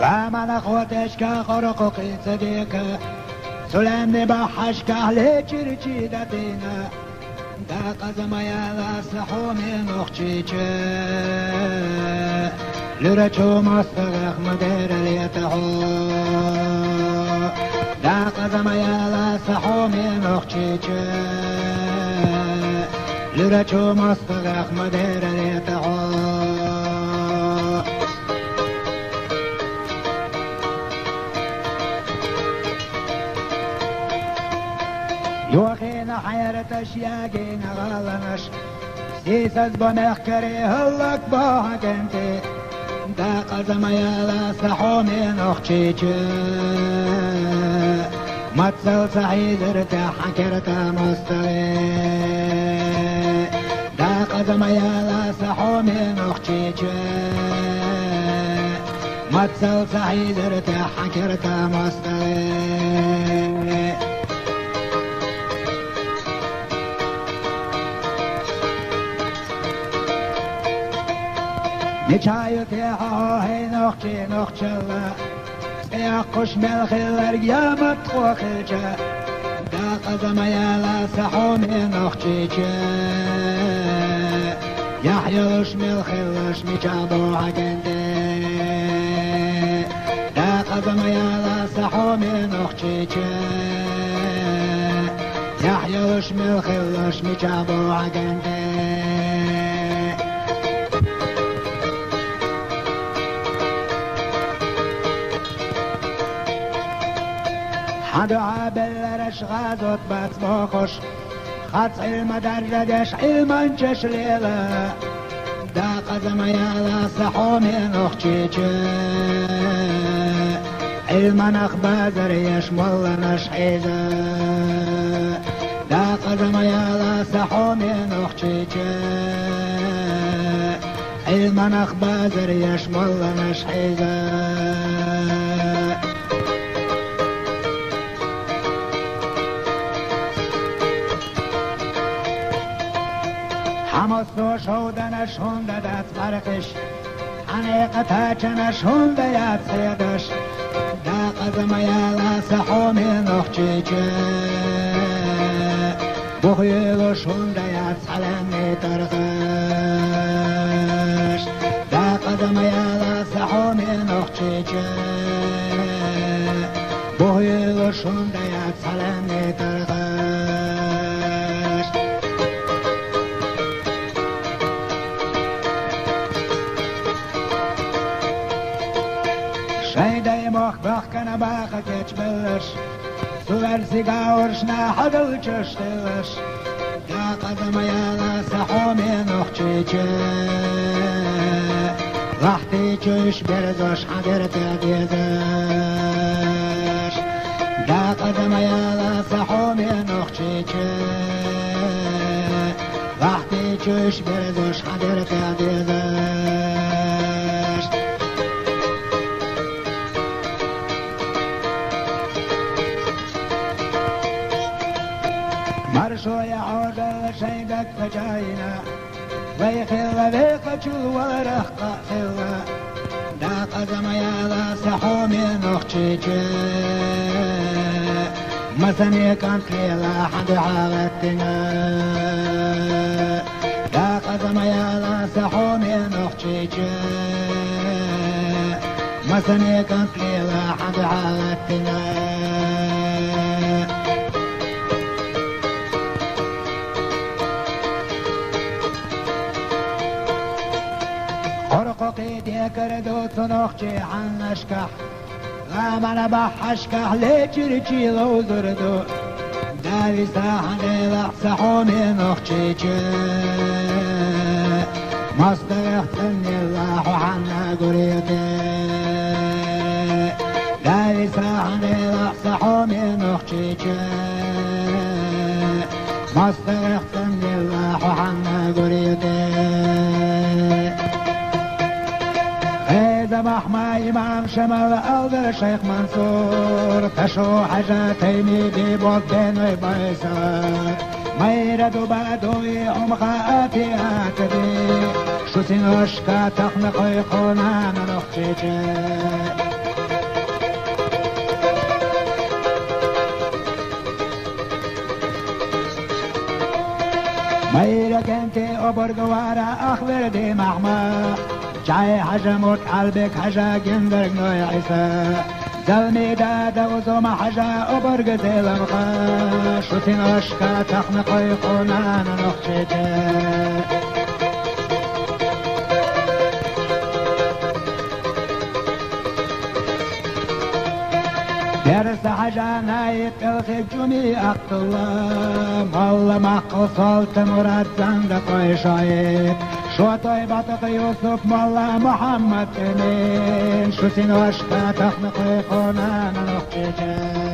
ومن خودش که خرق و قیصدی که سلند بحش که اهل چرچی دتینه دا قزم یالا سحومی نخچی چه لرچو مستغخ مدیر لیتهو دا قزم یالا سحومی نخچی چه لرچو مستغخ مدیر لیتهو يوخين حيرتش ياقين غالنش سيسد بمخكري هلك باهك انتي دا قزم يالا سحومي نخشيك ما تسل سعيد ارتاح حكرتا مستغي دا قزم يالا سحومي نخشيك ما تسل سعيد ارتاح حكرتا مستغي نچایتی ها هی نخچی نخچلا سیاقش ملخیلر گیامت خوخیچه دا قزم یالا سحومی نخچی چه یحیلش ملخیلش میچابو عگنده دا قزم یالا سحومی نخچی چه یحیلش ملخیلش میچابو عگنده حدعا بلرش غازت بس باخش خط علم درجش علمان چش لیلا دا قزم یالا سحومی نخچیچه علمان اخبازر یشمولنش حیزه دا قزم یالا سحومی نخچیچه علمان اخبازر یشمولنش حیزه همستو شودنش هنده دست فرقش حنیقتا چنش هنده یاد سیدش دا قزم یالا سحومی نخچیچه بخیلش هنده یاد سلمی ترخش دا قزم یالا سحومی نخچیچه بخیلش هنده یاد سلمی ترخش شيداي مخبخ كان باخك يتبلش سوار سيقاورش ناحد الجشتلش يا قدم يالا سحومي نخشيك راحتي جيش برزوش حضرت عديزش يا قدم يالا سحومي نخشيك راحتي جيش برزوش حضرت عديزش مرشو يعود شيدك فجاينا ويخل بيقتل ورخ قاتل دا قزم يالا سحومي نخشيك مثني كانت ليلا حد عالتنا دا قزم يالا سحومي نخشيك مثني كانت ليلا حد عالتنا قيدي كردو تنخشي عن نشكح غامنا بحشكح ليجرجي لو زردو داري ساحني لحسحومي نخشيك مستغفتني الله عنا قريتي داري ساحني لحسحومي نخشيك مستغفتني الله عنا قريتي محمى إمام شمال ألدر شيخ منصور تشو حاجاتيني دي بودين ويبايسار ما يردو بعدوي عمقاتي هاتدي شو سنوشكا تخنقي خونان نخشيجي شوتی ابرگواره اخوردی مغما جای حجمت قلبک حجا گندرگ نوی عیسا زلمی داده و زوم حجا ابرگ زیلم خا شوتی ناشکا تخنقی خونان نخچیته درس حجا نايت الخيب جمي أقت الله مالله محقل صالت مراد زند قيشايب شو طيبتك يوسف مالله محمد امين شو سنوشتا تخنقي خونان نخجيجي